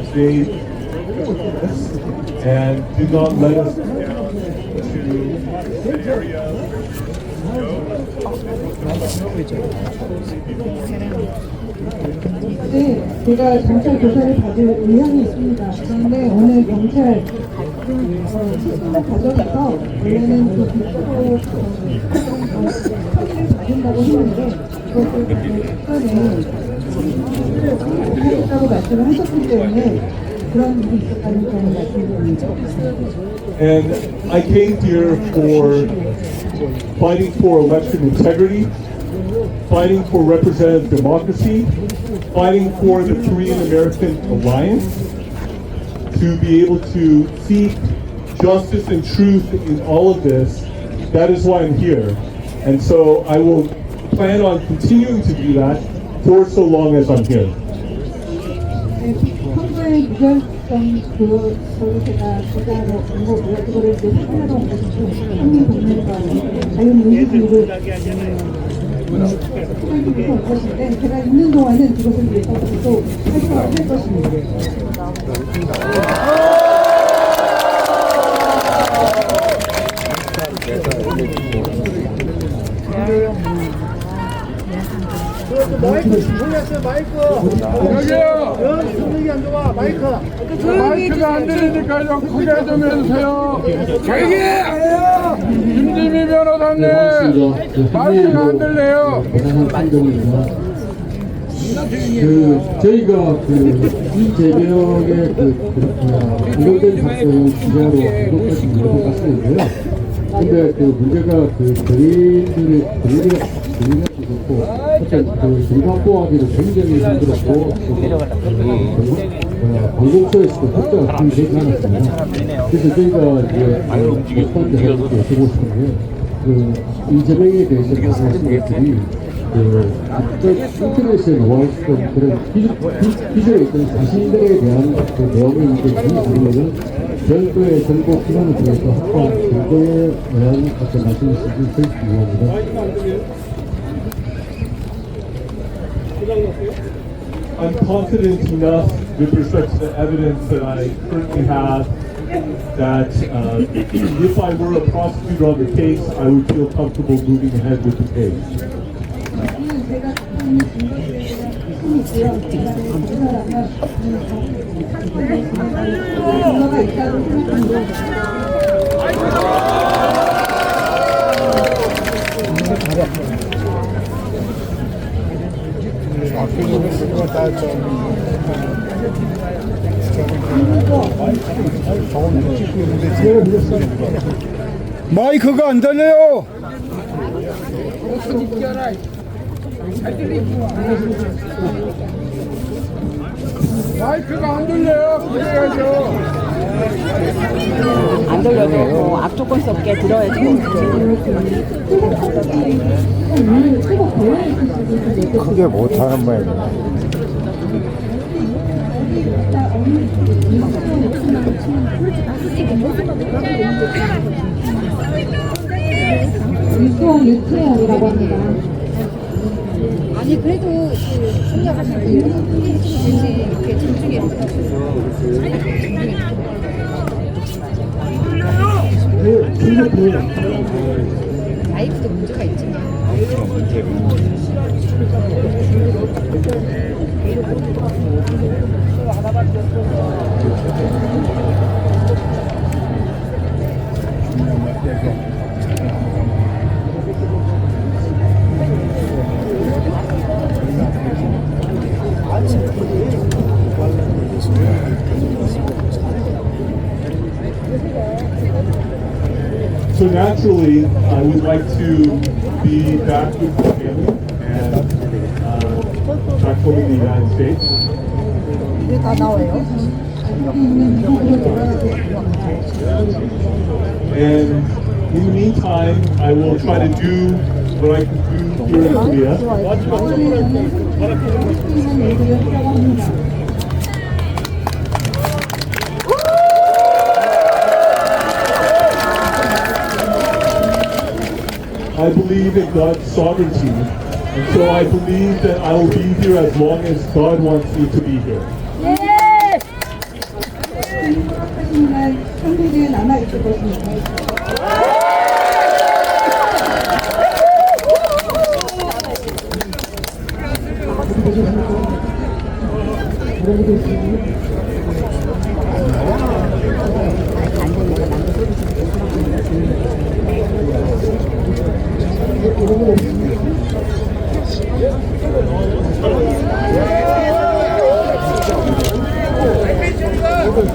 stayed and did not let us down to the area. 네, 제가 경찰 조사를 받을 의향이 있습니다. 그런데 오늘 경찰 수습 과정에서 원래는 그 비속어 처리를 받는다고 했는데 그것을 중간에 했다고 말씀을 하셨기 때문에 그런 일이 있었다는 점을 말씀드립니다. And I came here for fighting for election integrity, fighting for representative democracy, fighting for the Korean American alliance, to be able to seek justice and truth in all of this. That is why I'm here. And so I will plan on continuing to do that for so long as I'm here. 평소에 무결성 그걸 제가 조사하러 온 거고요. 그거를 이제 확인하러 온 것이고 한미동맹과 자유민주주의를 설득해서 올 것인데 제가 있는 동안은 그것을 위해서 계속 활동을 할 것입니다. 여기요. 분위기 안 좋아. 마이크가 안 들리니까 좀 크게 좀 해주세요. 저기 김지미 변호사님 마이크가 안 들려요. 저희가 이재명의 공동된 작성 기자로 등록하신 분들 같은데요. 근데 문제가 저희들이 그렇고 어떤 정상보하기도 굉장히 힘들었고 방송처에서도 협조가 참 되지 않았습니다. 그래서 저희가 이제 국방대사님께 여쭤보고 싶은 게 이재명에 대해서 말씀하신 것들이 인터넷에 나와 있었던 그런 기존에 있던 자신들에 대한 내용을 이제 보면은 별도의 정보 기관을 통해서 확보한 정보에 대한 어떤 말씀을 주실 수 있습니다. I'm confident enough with respect to the evidence that I currently have that if I were a prosecutor on the case, I would feel comfortable moving ahead with the case. 제가 갖고 있는 증거들에 대한 증거가 있다고 생각합니다. 마이크가 안 들려요. 마이크가 안 들려요. 그래야죠. 안 들려도 뭐 악조건성 없게 들어야지. 크게 못하는 모양이네. 유수원 유채연이라고 합니다. 아니 그래도 그 생각하시는 거 이렇게 존중해. 마이크도 문제가 있지. So naturally, I would like to be back with the family and back home in the United States. 다 나와요. And in the meantime, I will try to do what I can do here in Korea. I believe in God's sovereignty, and so I believe that I will be here as long as God wants me to be here. 있지만 한국에 남아있을 것입니다.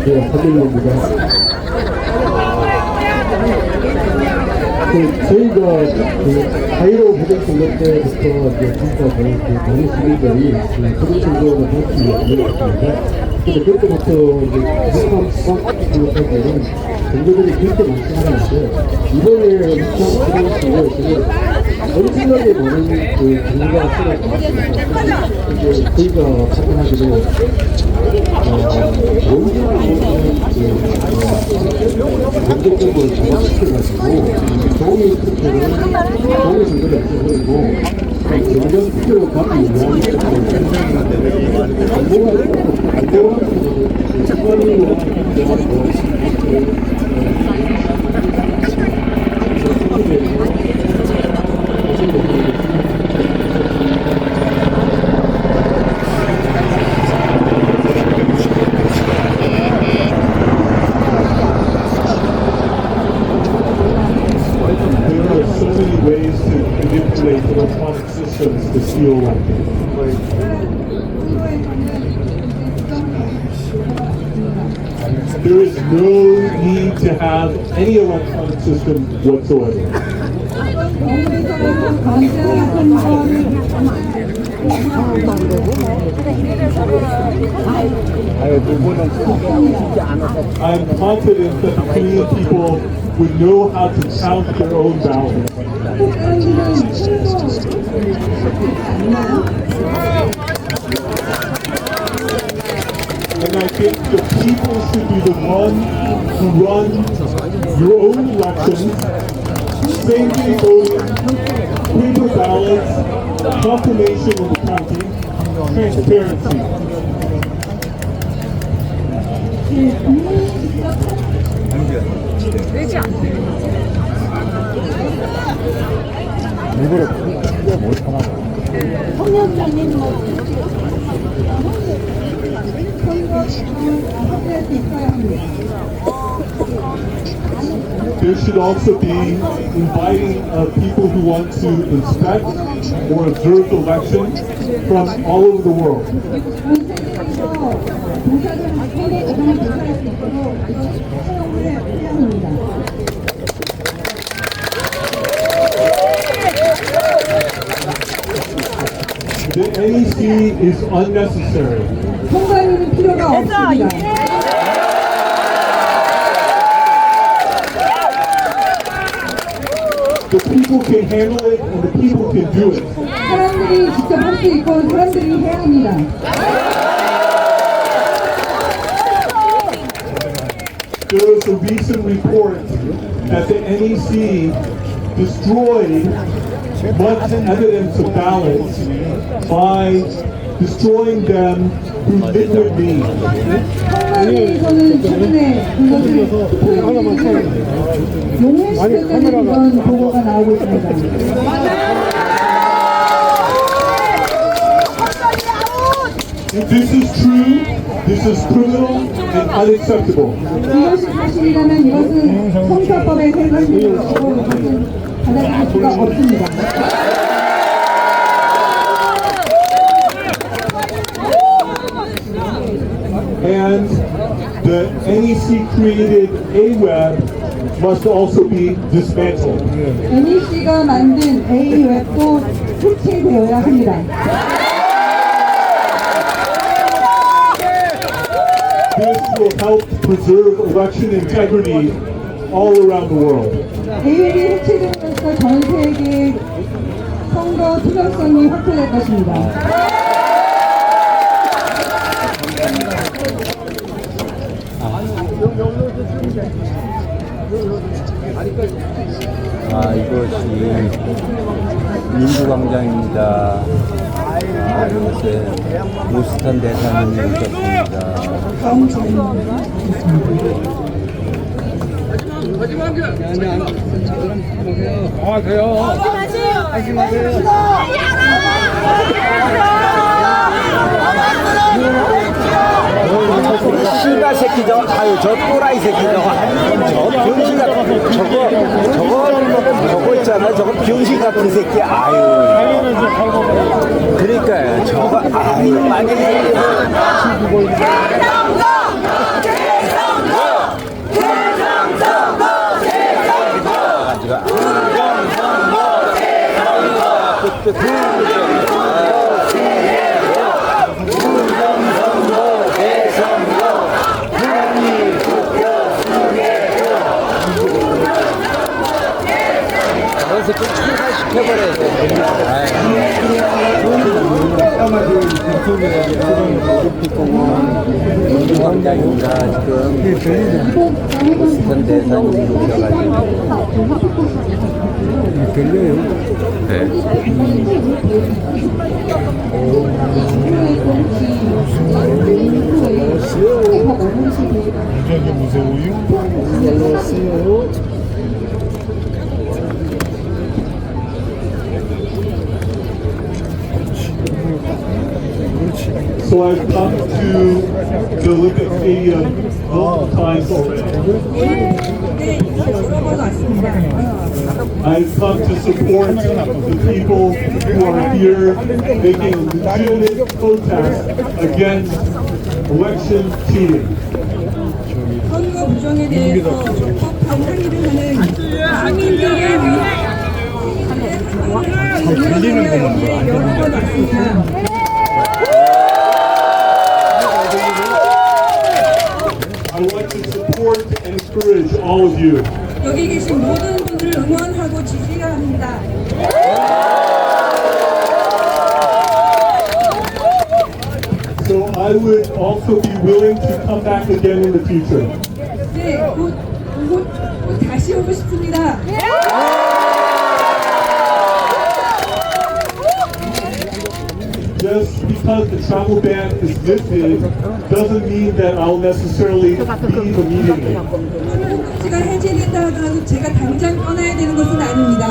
예, 한민입니다. 저희가 하이로 부정 선거 때부터 진짜 많은 시민들이 부정 선거를 받기 위해서 근데 그때부터 북한 수상까지는 선거들이 그렇게 많지 않았는데 이번에 북한 수상을 엄청나게 많은 정부가 수락했습니다. 저희가 확인하기로 전국적으로 장악시켜가지고 종이 투표를 종이 선거를 없애버리고 전전 투표를 받기 위한 There are so many ways to manipulate electronic systems to steal elections. There is no need to have any electronic system whatsoever. I'm confident that the Korean people would know how to count their own ballots. And I think the people should be the one who run your own elections, safely voting, paper ballots, confirmation of the counting, transparency. There should also be inviting people who want to inspect or observe the election from all over the world. The NEC is unnecessary. 통과율은 필요가 없습니다. The people can handle it and the people can do it. 사람들이 직접 할 수 있고 사람들이 해야 합니다. There was a recent report that the NEC destroyed much evidence of ballots by destroying them through liquid means. 한국에서는 최근에 그것을 용해시켰다는 그런 보고가 나오고 있습니다. If this is true, this is criminal and unacceptable. 이것이 사실이라면 이것은 형사법에 해당되는 것이고 이것은 받아들일 수가 없습니다. And the NEC created AWeB must also be dismantled. NEC가 만든 A웹도 삭제되어야 합니다. This will help preserve election integrity all around the world. A웹이 해체됨으로써 전 세계의 선거 투명성이 확보될 것입니다. 여기서 이것이 민주광장입니다. 이곳에 보스턴 대사님이 오셨습니다. 다음 질문 돼요. 씨가 새끼 저 또라이 새끼 저 병신 같은 저거 있잖아. 저거 병신 같은 새끼. 그러니까요. 저거 많이 시켜버려야 민주광장입니다. 지금 보스턴 대사님이 오셔가지고 들려요? 네. 무지하게 무서워요? So I've come to the Olympic Stadium multiple times already. I've come to support the people who are here making a legitimate protest against election cheating. 선거 부정에 대해서 적극 반대를 하는 시민들의 위해 여러 번 왔습니다. I want to support and encourage all of you. 여기 계신 모든 분들을 응원하고 지지해야 합니다. So I would also be willing to come back again in the future. 네, 곧 다시 오고 싶습니다. Just because the travel ban is lifted doesn't mean that I'll necessarily leave immediately. 통제가 해제된다 하더라도 제가 당장 떠나야 되는 것은 아닙니다.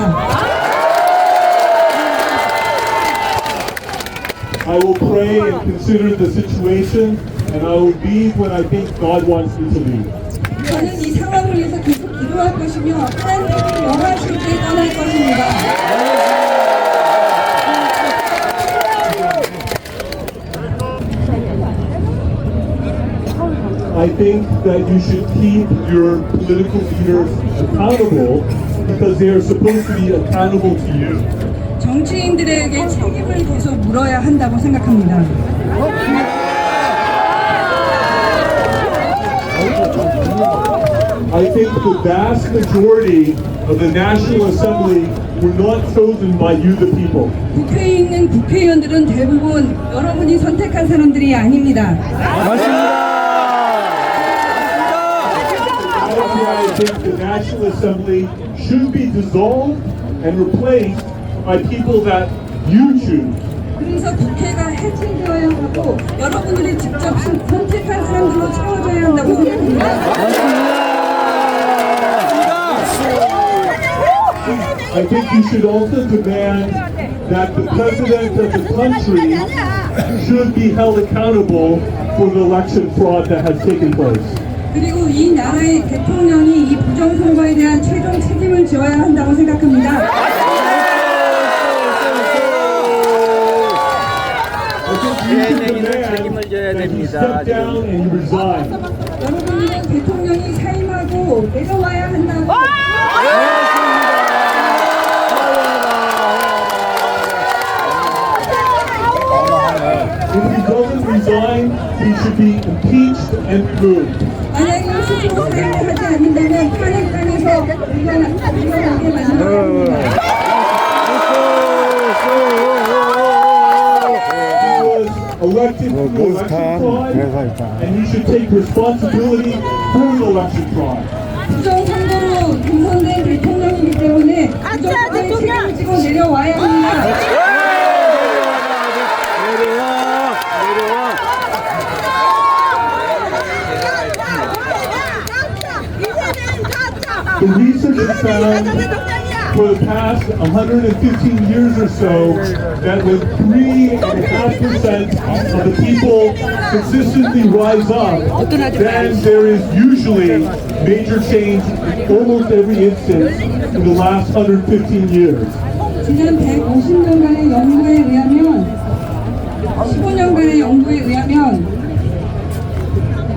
I will pray and consider the situation, and I will leave when I think God wants me to leave. 저는 이 상황을 위해서 계속 기도할 것이며 하나님이 영하실 때 떠날 것입니다. I think that you should keep your political leaders accountable because they are supposed to be accountable to you. 정치인들에게 책임을 계속 물어야 한다고 생각합니다. I think the vast majority of the National Assembly were not chosen by you, the people. 국회에 있는 국회의원들은 대부분 여러분이 선택한 사람들이 아닙니다. That's why I think the National Assembly should be dissolved and replaced by people that you choose. 그래서 국회가 해체되어야 하고 여러분들이 직접 선택한 사람들로 채워져야 한다고 생각합니다. I think you should also demand that the president of the country should be held accountable for the election fraud that has taken place. 그리고 이 나라의 대통령이 이 부정선거에 대한 최종 책임을 져야 한다고 생각합니다. 책임을 져야 됩니다. 여러분은 대통령이 사임하고 내려와야 한다고. If he doesn't resign, he should be impeached and removed. 만약에 스스로 사임을 하지 않는다면 탄핵당에서 물러나게 만들어야 Elected through election fraud, and you should take responsibility for the election fraud. 부정선거로 당선된 found for the past 115 years or so that when 3.5% of the people consistently rise up, then there is usually major change in almost every instance in the last 115 years. 지난 150년간의 연구에 의하면 15년간의 연구에 의하면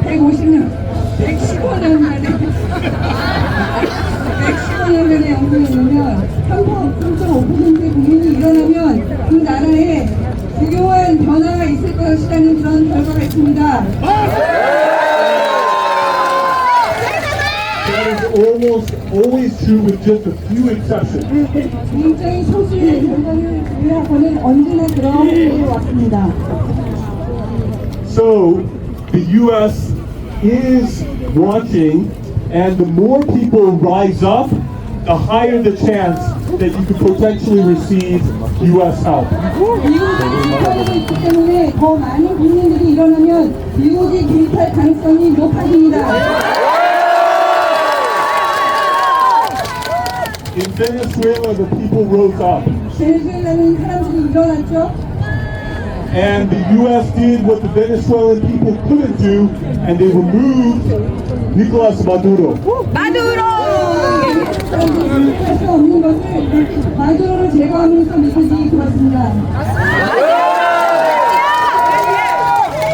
115년간의 연구에 의하면 3.5%의 국민이 일어나면 그 나라에 중요한 변화가 있을 것이라는 그런 결과가 있습니다. That is almost always true with just a few exceptions. 굉장히 소수의 결과를 위해서는 언제나 그런 왔습니다. So the U.S. is watching, and the more people rise up, the higher the chance that you could potentially receive U.S. help. 미국이 개입하고 있기 때문에 더 많은 국민들이 일어나면 미국이 개입할 가능성이 높아집니다. In Venezuela, the people rose up, 베네수엘라는 사람들이 일어났죠. and the U.S. did what the Venezuelan people couldn't do, and they removed Nicolas Maduro. 할 수 없는 것을 마두로를 제거하면서 미국이 그렇습니다.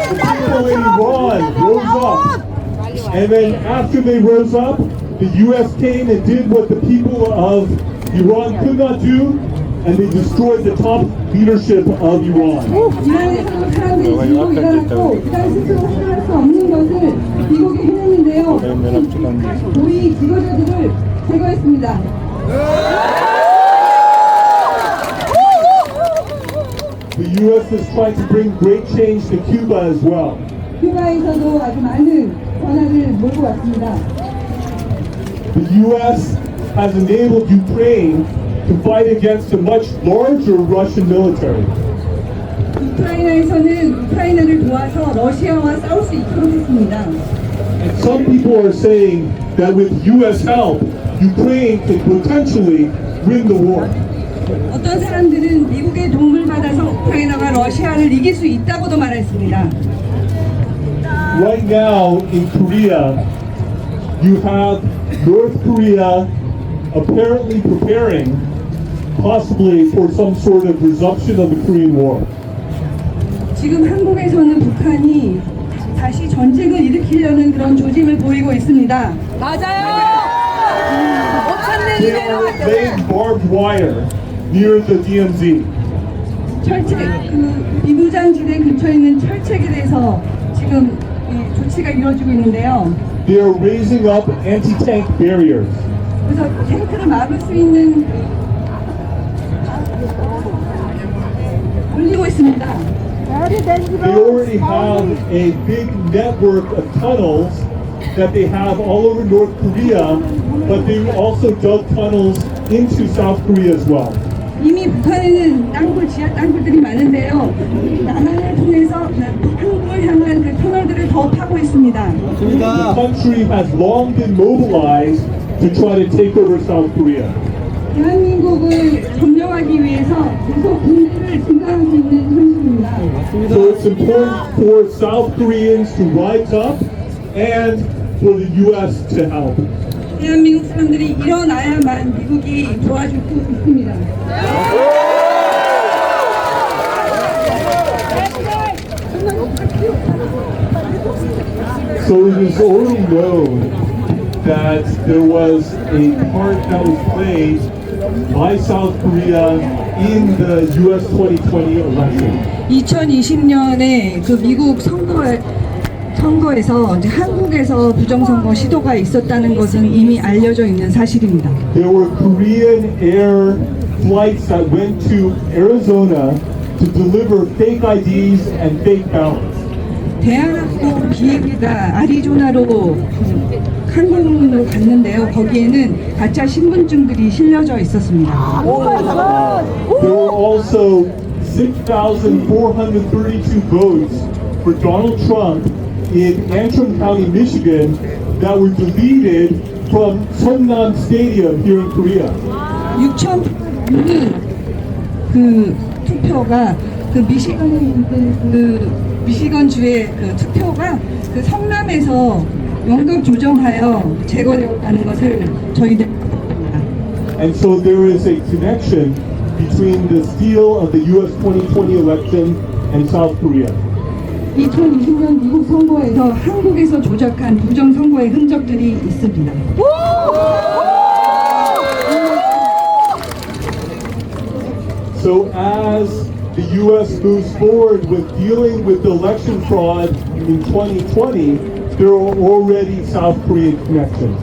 The people in Iran rose up, and then after they rose up, the U.S. came and did what the people of Iran could not do, and they destroyed the top leadership of Iran. 이란에서 사람들이 지고 일어났고 이란 스스로 해결할 수 없는 것을 미국이 해냈는데요. 고위 지도자들을 제거했습니다. The U.S. is trying to bring great change to Cuba as well. 큐바에서도 아주 많은 변화를 몰고 왔습니다. The U.S. has enabled Ukraine to fight against a much larger Russian military. 우크라이나에서는 우크라이나를 도와서 러시아와 싸울 수 있도록 했습니다. And some people are saying that with U.S. help, Ukraine could potentially win the war. 어떤 사람들은 미국의 도움을 받아서 우크라이나가 러시아를 이길 수 있다고도 말했습니다. Right now in Korea, you have North Korea apparently preparing possibly for some sort of resumption of the Korean War. 지금 한국에서는 북한이 다시 전쟁을 일으키려는 그런 조짐을 보이고 있습니다. They are laying barbed wire near the DMZ. 철책, 비무장지대 근처에 있는 철책에 대해서 지금 이 조치가 이루어지고 있는데요. They are raising up anti-tank barriers. 그래서 탱크를 막을 수 있는 올리고 있습니다. They already have a big network of tunnels that they have all over North Korea, but they also dug tunnels into South Korea as well. 이미 북한에는 땅굴, 지하 땅굴들이 많은데요. 남한을 통해서 한국을 향한 그 터널들을 더 파고 있습니다. The country has long been mobilized to try to take over South Korea. 대한민국을 점령하기 위해서 계속 군대를 증강하고 있는 현실입니다. So it's important for South Koreans to rise up and for the U.S. to help. 대한민국 사람들이 일어나야만 미국이 도와줄 수 있습니다. So it is already known that there was a part that was played by South Korea in the U.S. 2020 election. 2020년에 그 미국 선거에서 이제 한국에서 부정선거 시도가 있었다는 것은 이미 알려져 있는 사실입니다. There were Korean air flights that went to Arizona to deliver fake IDs and fake ballots. 대한항공 비행기가 아리조나로 항공으로 갔는데요. 거기에는 가짜 신분증들이 실려져 있었습니다. There were also 6,432 votes for Donald Trump in Antrim County, Michigan, that were deleted from Songnam Stadium here in Korea. 6천 그 투표가 그 미시건에 있는 그 미시건주의 그 투표가 그 성남에서 연금 조정하여 제거되었다는 것을 저희들 압니다. And so there is a connection between the steal of the US 2020 election and South Korea. 2020년 미국 선거에서 한국에서 조작한 부정 선거의 흔적들이 있습니다. So as the US moves forward with dealing with the election fraud in 2020, there are already South Korean connections.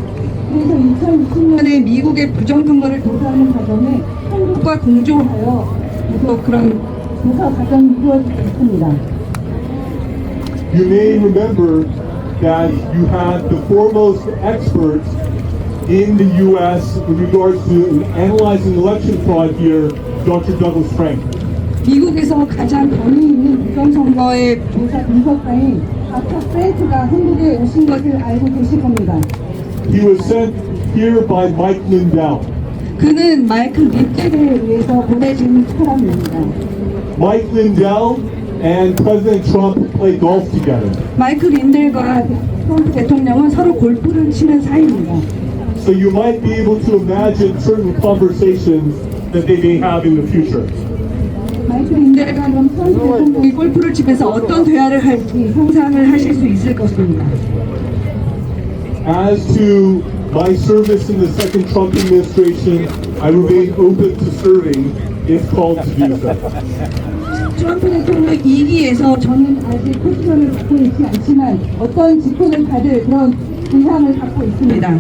그래서 2020년에 미국의 부정 선거를 조사하는 과정에 한국과 공조하여 계속 그런 조사 과정이 이루어지고 있습니다. You may remember that you had the foremost experts in the US in regards to analyzing election fraud here, Dr. Douglas Frank. 미국에서 가장 권위 있는 부정 선거의 조사 분석가인 닥터 프랭크가 한국에 오신 것을 알고 계실 겁니다. He was sent here by Mike Lindell. 그는 마이클 립제에 의해서 보내진 사람입니다. Mike Lindell and President Trump play golf together. 마이클 린델과 트럼프 대통령은 서로 골프를 치는 사이입니다. So you might be able to imagine certain conversations that they may have in the future. 마이클 린델과 그럼 트럼프 대통령이 골프를 치면서 어떤 대화를 할지 상상을 하실 수 있을 것입니다. As to my service in the second Trump administration, I remain open to serving if called to do so. 트럼프 대통령 2기에서 저는 아직 포지션을 갖고 있지 않지만 어떤 직분을 받을 그런 의향을 갖고 있습니다.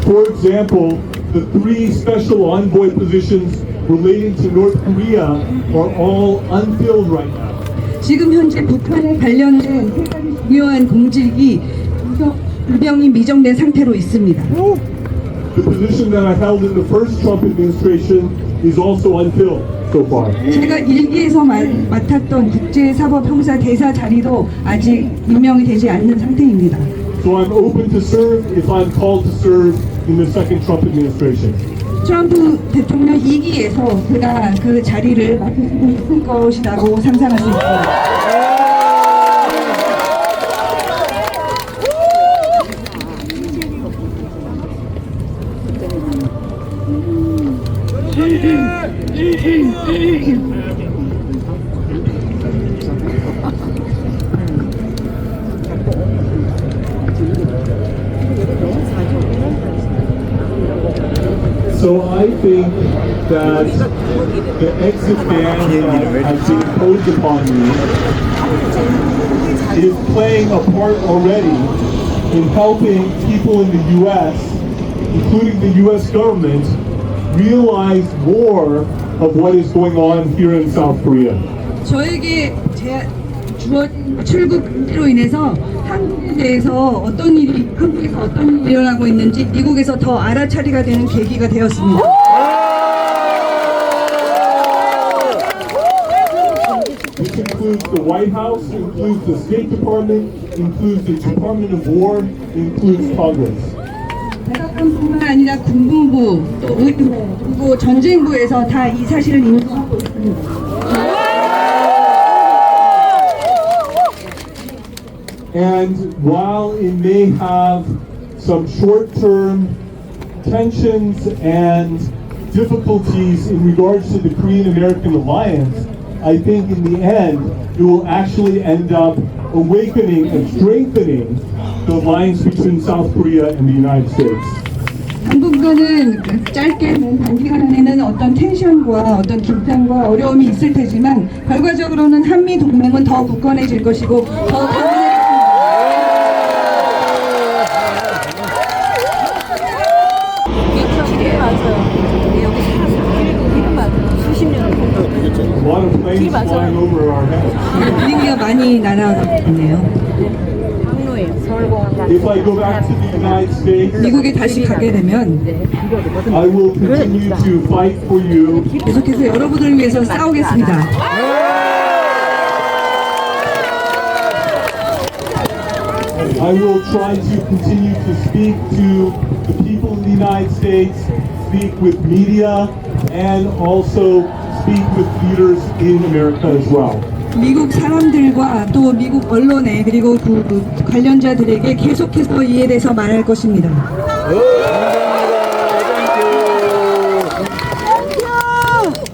For example, the 3 special envoy positions relating to North Korea are all unfilled right now. 지금 현재 북한에 관련된 세 가지 중요한 공직이 유병이 미정된 상태로 있습니다. The position that I held in the first Trump administration is also unfilled so far. 제가 1기에서 맡았던 국제사법형사 대사 자리도 아직 임명이 되지 않는 상태입니다. So I'm open to serve if I'm called to serve in the second Trump administration. 트럼프 대통령 2기에서 제가 그 자리를 맡을 수 있을 것이라고 상상할 수 있습니다. So I think that the exit ban that has been imposed upon me is playing a part already in helping people in the U.S., including the U.S. government, realize more of what is going on here in South Korea. 저에게 주어진 출국 금지로 인해서 한국에 대해서 어떤 일이 한국에서 어떤 일이 일어나고 있는지 미국에서 더 알아차리가 되는 계기가 되었습니다. Which includes the White House, includes the State Department, includes the Department of War, includes Congress. 백악관뿐만 아니라 군부부, 또 의회, 그리고 전쟁부에서 다 이 사실을 인정하고 있습니다. And while it may have some short-term tensions and difficulties in regards to the Korean-American alliance, I think in the end it will actually end up awakening and strengthening the alliance between South Korea and the United States. 당분간은 짧게는 단기간에는 어떤 텐션과 어떤 긴장과 어려움이 있을 테지만 결과적으로는 한미 동맹은 더 굳건해질 것이고 더 강해지겠습니다. A lot of planes flying over our heads. 비행기가 많이 날아갔네요. If I go back to the United States, 미국에 다시 가게 되면 I will continue to fight for you. 계속해서 여러분을 위해서 싸우겠습니다. I will try to continue to speak to the people in the United States, speak with media, and also speak with leaders in America as well. 미국 사람들과 또 미국 언론에 그리고 그 관련자들에게 계속해서 이에 대해서 말할 것입니다.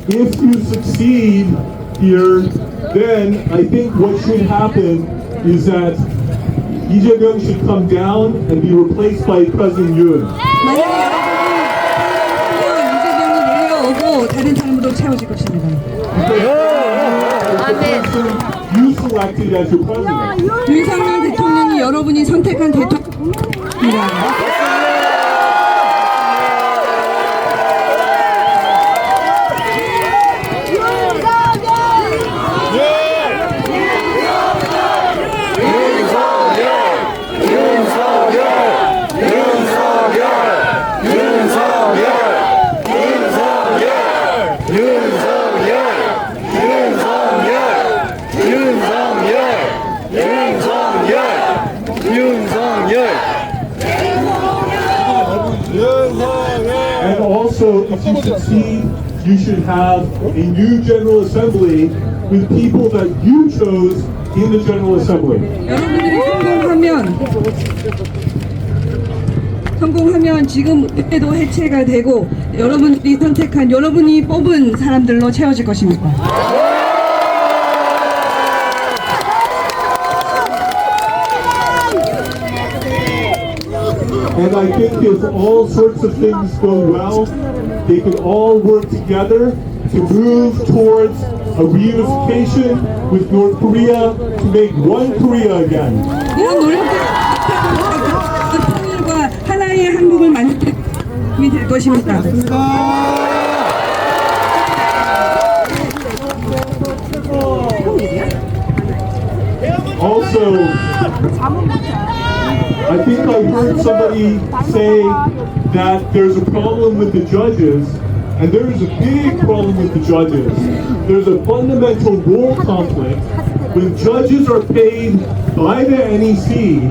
If you succeed here, then I think what should happen is that Lee Jae-myung should come down and be replaced by President Yoon. 만약에 이재명이 내려오고 다른 사람으로 채워질 것입니다. You selected as your president. 윤석열 대통령이 여러분이 선택한 대통령입니다. And also, if you succeed, you should have a new General Assembly with people that you chose in the General Assembly. 여러분들이 성공하면 지금 의회도 해체가 되고 여러분들이 선택한 여러분이 뽑은 사람들로 채워질 것입니다. And I think if all sorts of things go well, they can all work together to move towards a reunification with North Korea to make one Korea again. 이런 노력들이 통일과 하나의 한국을 만들 힘이 될 것입니다. Also, I think I heard somebody say that there's a problem with the judges, and there is a big problem with the judges. There's a fundamental role conflict when judges are paid by the NEC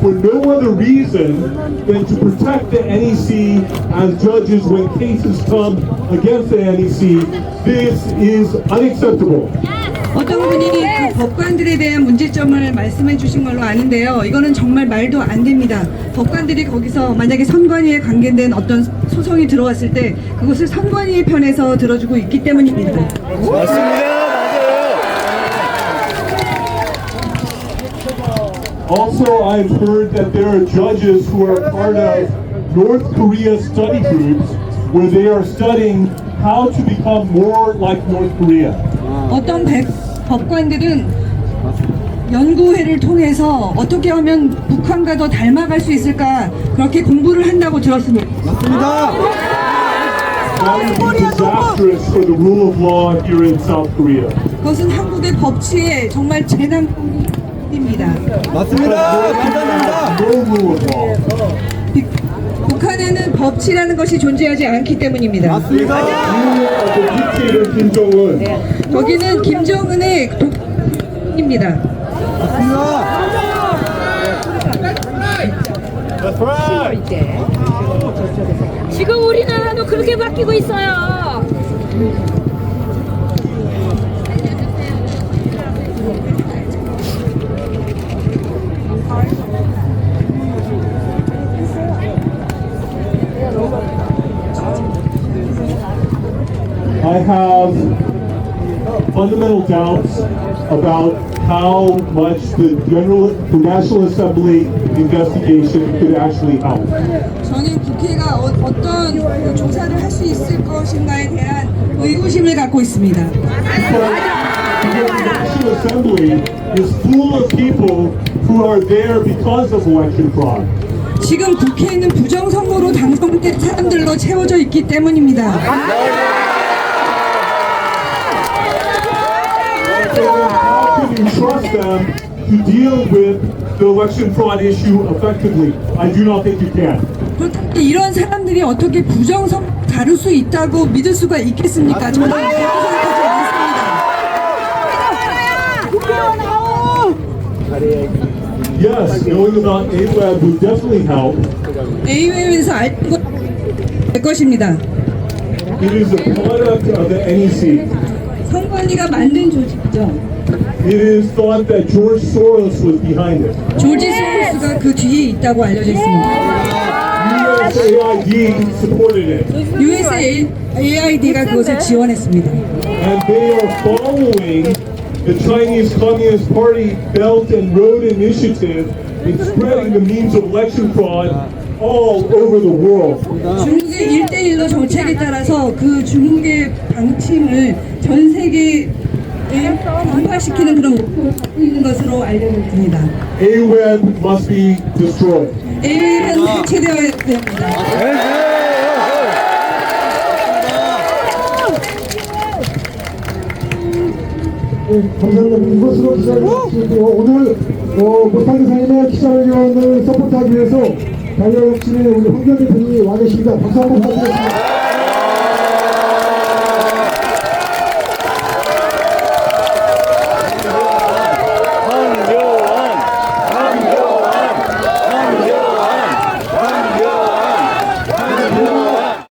for no other reason than to protect the NEC as judges when cases come against the NEC. This is unacceptable. 어떤 분이 그 법관들에 대한 문제점을 말씀해 주신 걸로 아는데요. 이거는 정말 말도 안 됩니다. 법관들이 거기서 만약에 선관위에 관계된 어떤 소송이 들어왔을 때 그것을 선관위의 편에서 들어주고 있기 때문입니다. Also, I've heard that there are judges who are part of North Korea study groups where they are studying how to become more like North Korea. 어떤 법관들은 연구회를 통해서 어떻게 하면 북한과 더 닮아갈 수 있을까 그렇게 공부를 한다고 들었습니다. That would be disastrous for the rule of law here in South Korea. 그것은 한국의 법치에 정말 재난입니다. 맞습니다. No rule of law. 북한에는 법치라는 것이 존재하지 않기 때문입니다. You are the dictator Kim Jong-un. 거기는 김정은의 독입니다. 지금 우리나라도 그렇게 바뀌고 있어요. I have fundamental doubts about how much the National Assembly investigation could actually help. 저는 국회가 어떤 조사를 할 수 있을 것인가에 대한 의구심을 갖고 있습니다. Because the National Assembly is full of people who are there because of election fraud. 지금 국회에는 부정선거로 당선된 사람들로 채워져 있기 때문입니다. How can you trust them to deal with the election fraud issue effectively? I do not think you can. 그렇다면 이런 사람들이 어떻게 부정선거 다룰 수 있다고 믿을 수가 있겠습니까? 저는 그렇게 생각하지 않습니다. Yes, knowing about AWAB would definitely help. AWAB에서 알 것입니다. It is a product of the NEC. 선관위가 만든 조직이죠. It is thought that George Soros was behind it. 조지 소로스가 그 뒤에 있다고 알려져 있습니다. USAID supported it. USAID가 그것을 지원했습니다. And they are following the Chinese Communist Party Belt and Road Initiative in spreading the means of election fraud all over the world. 중국의 1대1로 정책에 따라서 그 중국의 방침을 전 세계에 전파시키는 그런 목표를 갖고 있는 것으로 알려져 있습니다. AWAB must be destroyed. AWAB은 해체되어야 됩니다. 감사합니다. 이것으로 기자를 마치고요. 오늘 못한 기사님의 기자회견을 서포트하기 위해서 다이어트 혁신의 우리 황교안 대표님이 와 계십니다. 박수 한번 부탁드리겠습니다.